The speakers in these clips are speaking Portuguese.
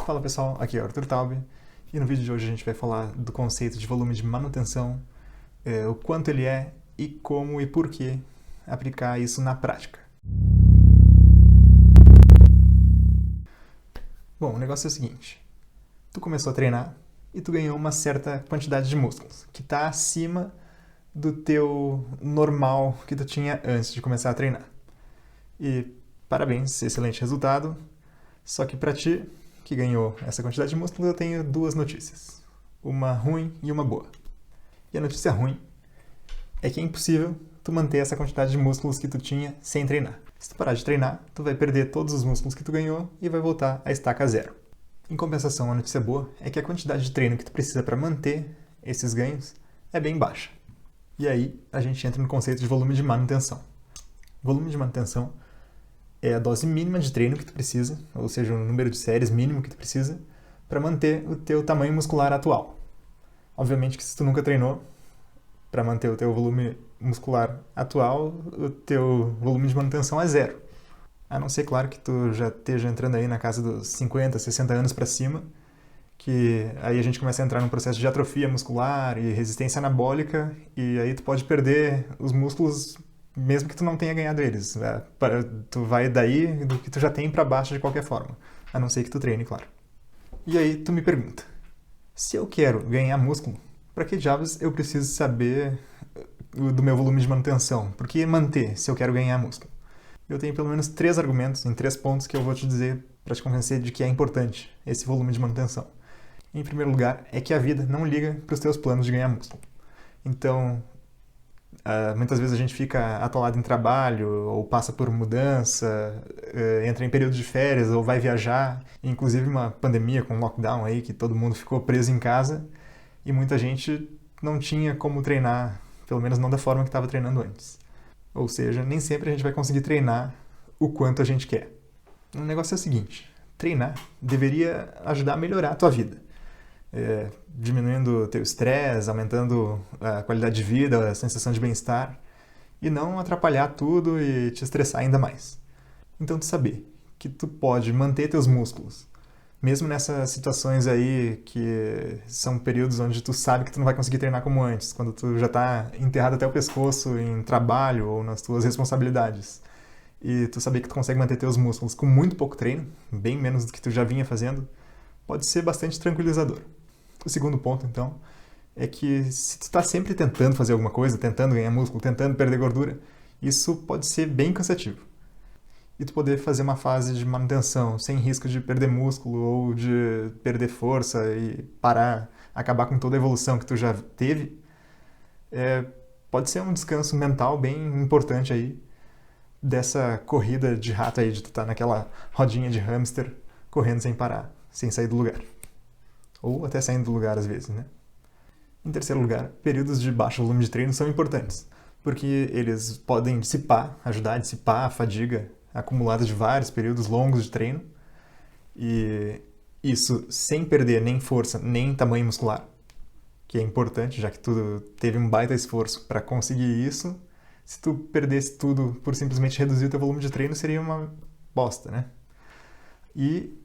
Fala pessoal, aqui é o Arthur Taube e no vídeo de hoje a gente vai falar do conceito de volume de manutenção, o quanto ele é e como e por que aplicar isso na prática. Bom, o negócio é o seguinte, tu começou a treinar e tu ganhou uma certa quantidade de músculos, que está acima do teu normal que tu tinha antes de começar a treinar. E parabéns, excelente resultado, só que para ti, que ganhou essa quantidade de músculos, eu tenho duas notícias. Uma ruim e uma boa. E a notícia ruim é que é impossível tu manter essa quantidade de músculos que tu tinha sem treinar. Se tu parar de treinar, tu vai perder todos os músculos que tu ganhou e vai voltar à estaca zero. Em compensação, a notícia boa é que a quantidade de treino que tu precisa para manter esses ganhos é bem baixa. E aí a gente entra no conceito de volume de manutenção. Volume de manutenção é a dose mínima de treino que tu precisa, ou seja, o número de séries mínimo que tu precisa para manter o teu tamanho muscular atual. Obviamente que se tu nunca treinou, para manter o teu volume muscular atual, o teu volume de manutenção é zero. A não ser, claro, que tu já esteja entrando aí na casa dos 50, 60 anos para cima, que aí a gente começa a entrar num processo de atrofia muscular e resistência anabólica, e aí tu pode perder os músculos mesmo que tu não tenha ganhado eles. Tu vai daí do que tu já tem para baixo de qualquer forma, a não ser que tu treine, claro. E aí tu me pergunta, se eu quero ganhar músculo, para que diabos eu preciso saber do meu volume de manutenção? Por que manter se eu quero ganhar músculo? Eu tenho pelo menos 3 argumentos, em 3 pontos que eu vou te dizer para te convencer de que é importante esse volume de manutenção. Em primeiro lugar, é que a vida não liga para os teus planos de ganhar músculo. Então, muitas vezes a gente fica atolado em trabalho, ou passa por mudança, entra em período de férias, ou vai viajar. Inclusive uma pandemia com lockdown aí, que todo mundo ficou preso em casa, e muita gente não tinha como treinar, pelo menos não da forma que estava treinando antes. Ou seja, nem sempre a gente vai conseguir treinar o quanto a gente quer. O negócio é o seguinte, treinar deveria ajudar a melhorar a tua vida. Diminuindo o teu estresse, aumentando a qualidade de vida, a sensação de bem-estar, e não atrapalhar tudo e te estressar ainda mais. Então tu saber que tu pode manter teus músculos, mesmo nessas situações aí que são períodos onde tu sabe que tu não vai conseguir treinar como antes, quando tu já está enterrado até o pescoço em trabalho ou nas tuas responsabilidades, e tu saber que tu consegue manter teus músculos com muito pouco treino, bem menos do que tu já vinha fazendo, pode ser bastante tranquilizador. O segundo ponto, então, é que se tu está sempre tentando fazer alguma coisa, tentando ganhar músculo, tentando perder gordura, isso pode ser bem cansativo. E tu poder fazer uma fase de manutenção sem risco de perder músculo ou de perder força e parar, acabar com toda a evolução que tu já teve, pode ser um descanso mental bem importante aí dessa corrida de rato aí, de tu estar naquela rodinha de hamster correndo sem parar, sem sair do lugar. Ou até saindo do lugar às vezes, né? Em terceiro lugar, períodos de baixo volume de treino são importantes, porque eles podem ajudar a dissipar a fadiga acumulada de vários períodos longos de treino, e isso sem perder nem força, nem tamanho muscular, que é importante, já que tu teve um baita esforço para conseguir isso. Se tu perdesse tudo por simplesmente reduzir o teu volume de treino, seria uma bosta, né? E,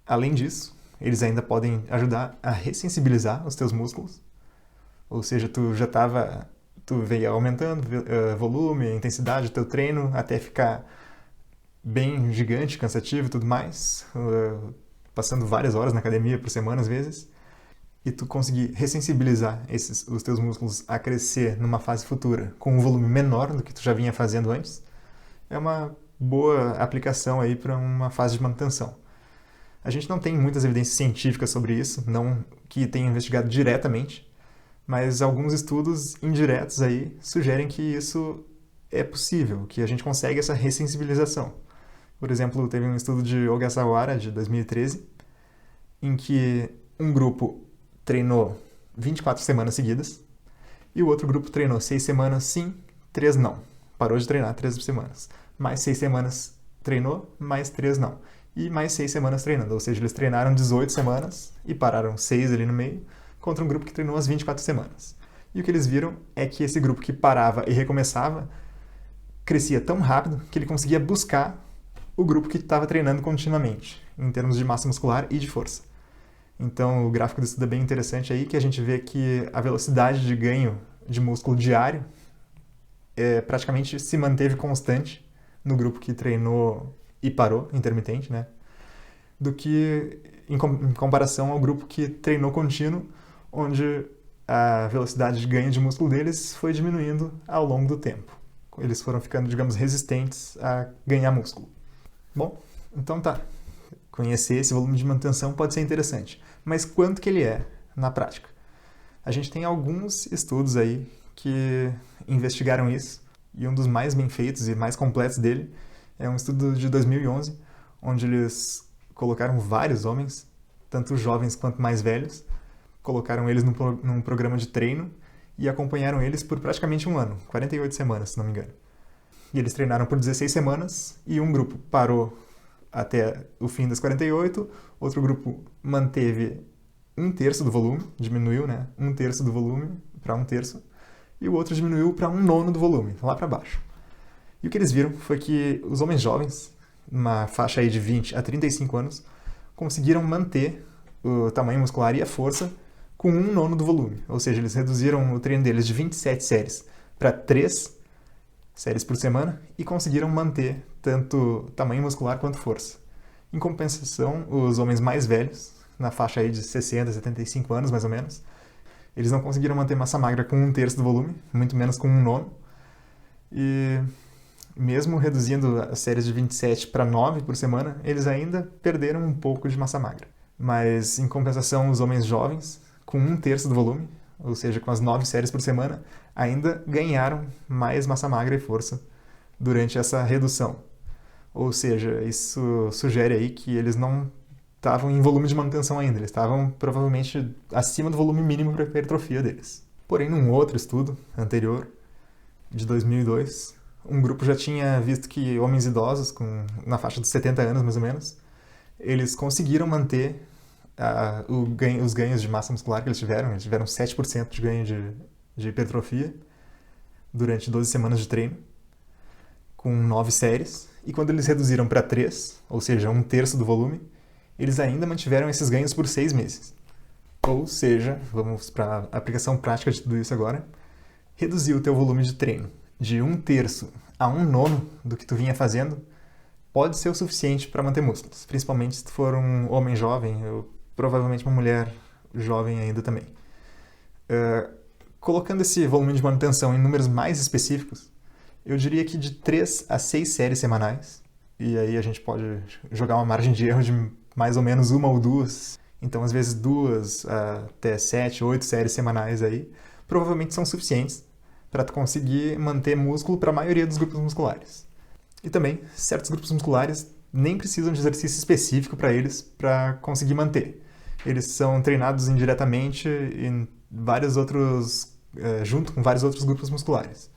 além disso, eles ainda podem ajudar a ressensibilizar os teus músculos, ou seja, tu veio aumentando volume, intensidade do teu treino, até ficar bem gigante, cansativo e tudo mais, passando várias horas na academia por semana às vezes, e tu conseguir ressensibilizar os teus músculos a crescer numa fase futura com um volume menor do que tu já vinha fazendo antes, é uma boa aplicação aí para uma fase de manutenção. A gente não tem muitas evidências científicas sobre isso, não que tenha investigado diretamente, mas alguns estudos indiretos aí sugerem que isso é possível, que a gente consegue essa ressensibilização. Por exemplo, teve um estudo de Ogasawara, de 2013, em que um grupo treinou 24 semanas seguidas e o outro grupo treinou 6 semanas sim, 3 não. Parou de treinar 3 semanas. Mais 6 semanas treinou, mais 3 não. E mais 6 semanas treinando, ou seja, eles treinaram 18 semanas e pararam 6 ali no meio, contra um grupo que treinou as 24 semanas. E o que eles viram é que esse grupo que parava e recomeçava crescia tão rápido que ele conseguia buscar o grupo que estava treinando continuamente. em termos de massa muscular e de força. Então, o gráfico do estudo é bem interessante aí, que a gente vê que a velocidade de ganho de músculo diário praticamente se manteve constante no grupo que treinou e parou, intermitente, né? Do que em comparação ao grupo que treinou contínuo, onde a velocidade de ganho de músculo deles foi diminuindo ao longo do tempo. Eles foram ficando, digamos, resistentes a ganhar músculo. Bom, então tá. Conhecer esse volume de manutenção pode ser interessante. Mas quanto que ele é na prática? A gente tem alguns estudos aí que investigaram isso, e um dos mais bem feitos e mais completos dele é um estudo de 2011, onde eles colocaram vários homens, tanto jovens quanto mais velhos, colocaram eles num programa de treino e acompanharam eles por praticamente um ano, 48 semanas, se não me engano. E eles treinaram por 16 semanas e um grupo parou até o fim das 48, outro grupo manteve um terço do volume, diminuiu, né? Um terço do volume para um terço, e o outro diminuiu para um nono do volume, lá para baixo. E o que eles viram foi que os homens jovens, numa faixa aí de 20 a 35 anos, conseguiram manter o tamanho muscular e a força com um nono do volume. Ou seja, eles reduziram o treino deles de 27 séries para 3 séries por semana e conseguiram manter tanto tamanho muscular quanto força. Em compensação, os homens mais velhos, na faixa aí de 60 a 75 anos mais ou menos, eles não conseguiram manter massa magra com um terço do volume, muito menos com um nono. E mesmo reduzindo as séries de 27 para 9 por semana, eles ainda perderam um pouco de massa magra. Mas, em compensação, os homens jovens, com um terço do volume, ou seja, com as 9 séries por semana, ainda ganharam mais massa magra e força durante essa redução. Ou seja, isso sugere aí que eles não estavam em volume de manutenção ainda, eles estavam provavelmente acima do volume mínimo para a hipertrofia deles. Porém, num outro estudo anterior, de 2002, um grupo já tinha visto que homens idosos, na faixa dos 70 anos mais ou menos, eles conseguiram manter os ganhos de massa muscular que eles tiveram 7% de ganho de hipertrofia durante 12 semanas de treino, com 9 séries, e quando eles reduziram para 3, ou seja, um terço do volume, eles ainda mantiveram esses ganhos por 6 meses. Ou seja, vamos para a aplicação prática de tudo isso agora, reduzir o teu volume de treino de um terço a um nono do que tu vinha fazendo pode ser o suficiente para manter músculos, principalmente se tu for um homem jovem ou provavelmente uma mulher jovem ainda também. Colocando esse volume de manutenção em números mais específicos, eu diria que de 3 a 6 séries semanais, e aí a gente pode jogar uma margem de erro de mais ou menos uma ou duas, então às vezes 2 até 7, 8 séries semanais aí, provavelmente são suficientes para tu conseguir manter músculo para a maioria dos grupos musculares. E também, certos grupos musculares nem precisam de exercício específico para eles para conseguir manter. Eles são treinados indiretamente em vários outros, junto com vários outros grupos musculares.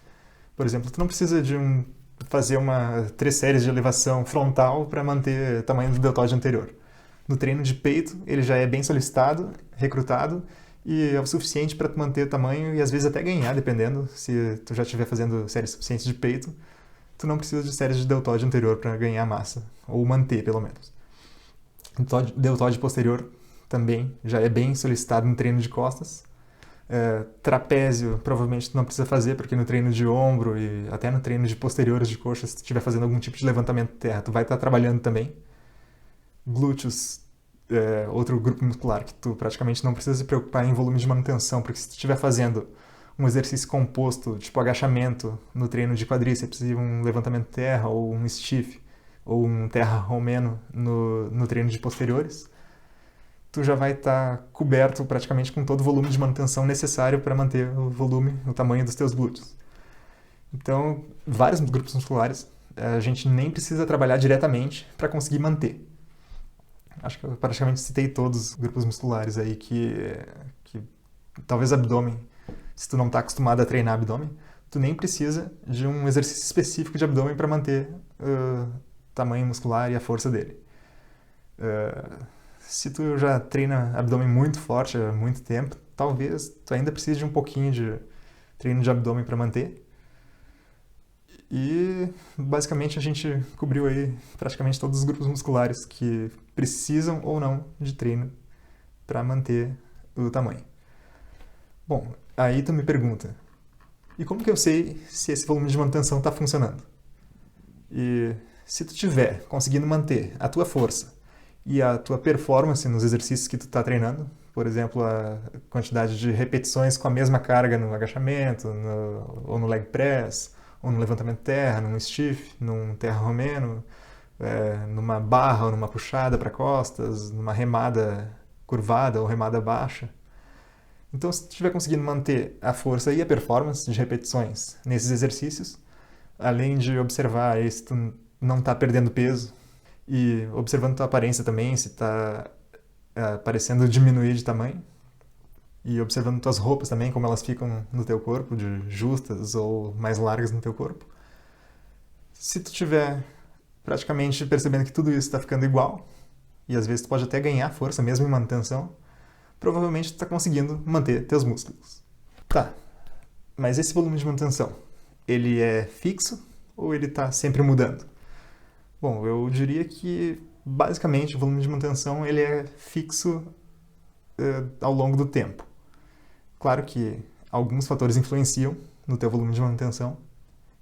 Por exemplo, tu não precisa fazer 3 séries de elevação frontal para manter o tamanho do deltoide anterior. No treino de peito, ele já é bem solicitado, recrutado, e é o suficiente para tu manter o tamanho e às vezes até ganhar, dependendo, se tu já estiver fazendo séries suficientes de peito, tu não precisa de séries de deltoide anterior para ganhar massa, ou manter pelo menos. Deltoide posterior também já é bem solicitado no treino de costas. Trapézio provavelmente tu não precisa fazer, porque no treino de ombro e até no treino de posteriores de coxa, se tu estiver fazendo algum tipo de levantamento de terra, tu vai estar trabalhando também. Glúteos, outro grupo muscular que tu praticamente não precisa se preocupar em volume de manutenção, porque se tu estiver fazendo um exercício composto, tipo agachamento no treino de quadríceps e um levantamento de terra, ou um stiff, ou um terra romeno no treino de posteriores, tu já vai estar coberto praticamente com todo o volume de manutenção necessário para manter o volume, o tamanho dos teus glúteos. Então, vários grupos musculares a gente nem precisa trabalhar diretamente para conseguir manter. Acho que eu praticamente citei todos os grupos musculares aí que talvez abdômen, se tu não está acostumado a treinar abdômen, tu nem precisa de um exercício específico de abdômen para manter o tamanho muscular e a força dele. Se tu já treina abdômen muito forte há muito tempo, talvez tu ainda precise de um pouquinho de treino de abdômen para manter. E basicamente a gente cobriu aí praticamente todos os grupos musculares que precisam ou não de treino para manter o tamanho. Bom, aí tu me pergunta, e como que eu sei se esse volume de manutenção está funcionando? E se tu estiver conseguindo manter a tua força e a tua performance nos exercícios que tu está treinando, por exemplo, a quantidade de repetições com a mesma carga no agachamento, ou no leg press, ou no levantamento terra, num stiff, num terra romeno, numa barra ou numa puxada para costas, numa remada curvada ou remada baixa. Então, se tu estiver conseguindo manter a força e a performance de repetições nesses exercícios, além de observar aí se tu não está perdendo peso e observando tua aparência também, se está parecendo diminuir de tamanho, e observando tuas roupas também, como elas ficam no teu corpo, de justas ou mais largas no teu corpo. Se tu estiver praticamente percebendo que tudo isso está ficando igual, e às vezes tu pode até ganhar força mesmo em manutenção, provavelmente tu está conseguindo manter teus músculos. Tá, mas esse volume de manutenção, ele é fixo ou ele está sempre mudando? Bom, eu diria que basicamente o volume de manutenção ele é fixo ao longo do tempo. Claro que alguns fatores influenciam no teu volume de manutenção,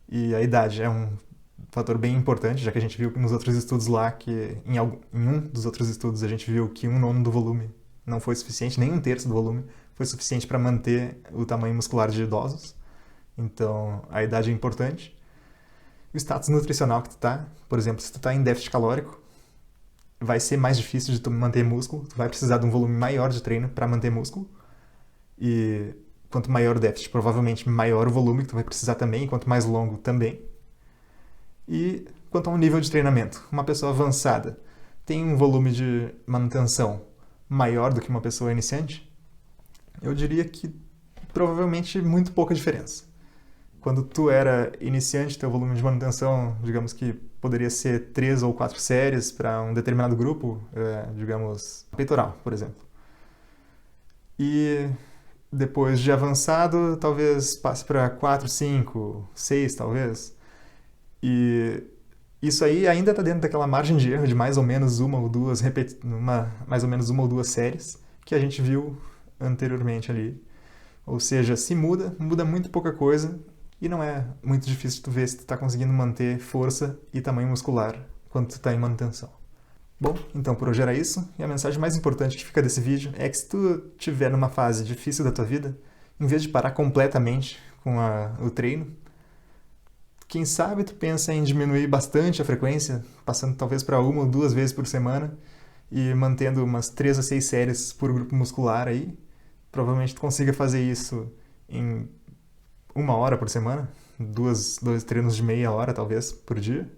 e a idade é um fator bem importante, já que a gente viu nos outros estudos lá que, em um dos outros estudos, a gente viu que 1/9 do volume não foi suficiente, nem 1/3 do volume foi suficiente para manter o tamanho muscular de idosos. Então, a idade é importante. O status nutricional que tu tá, por exemplo, se tu tá em déficit calórico, vai ser mais difícil de tu manter músculo, tu vai precisar de um volume maior de treino para manter músculo. E quanto maior o déficit, provavelmente maior o volume que tu vai precisar também, e quanto mais longo também. E quanto ao nível de treinamento, uma pessoa avançada tem um volume de manutenção maior do que uma pessoa iniciante? Eu diria que provavelmente muito pouca diferença. Quando tu era iniciante, teu volume de manutenção, digamos que poderia ser 3 ou 4 séries para um determinado grupo, digamos, peitoral, por exemplo. E depois de avançado, talvez passe para 4, 5, 6, talvez. E isso aí ainda está dentro daquela margem de erro de mais ou menos uma ou duas séries que a gente viu anteriormente ali. Ou seja, se muda muito pouca coisa e não é muito difícil tu ver se tu está conseguindo manter força e tamanho muscular quando tu está em manutenção. Bom, então por hoje era isso, e a mensagem mais importante que fica desse vídeo é que se tu estiver numa fase difícil da tua vida, em vez de parar completamente com o treino, quem sabe tu pensa em diminuir bastante a frequência, passando talvez para 1 ou 2 vezes por semana e mantendo umas 3 a 6 séries por grupo muscular aí. Provavelmente tu consiga fazer isso em 1 hora por semana, dois treinos de meia hora talvez por dia.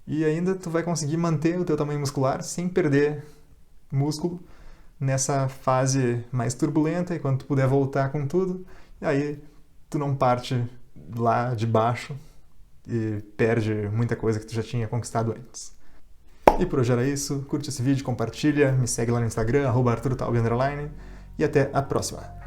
E ainda tu vai conseguir manter o teu tamanho muscular sem perder músculo nessa fase mais turbulenta, e quando tu puder voltar com tudo, e aí tu não parte lá de baixo e perde muita coisa que tu já tinha conquistado antes. E por hoje era isso. Curte esse vídeo, compartilha, me segue lá no Instagram, @ArturTaub_, e até a próxima.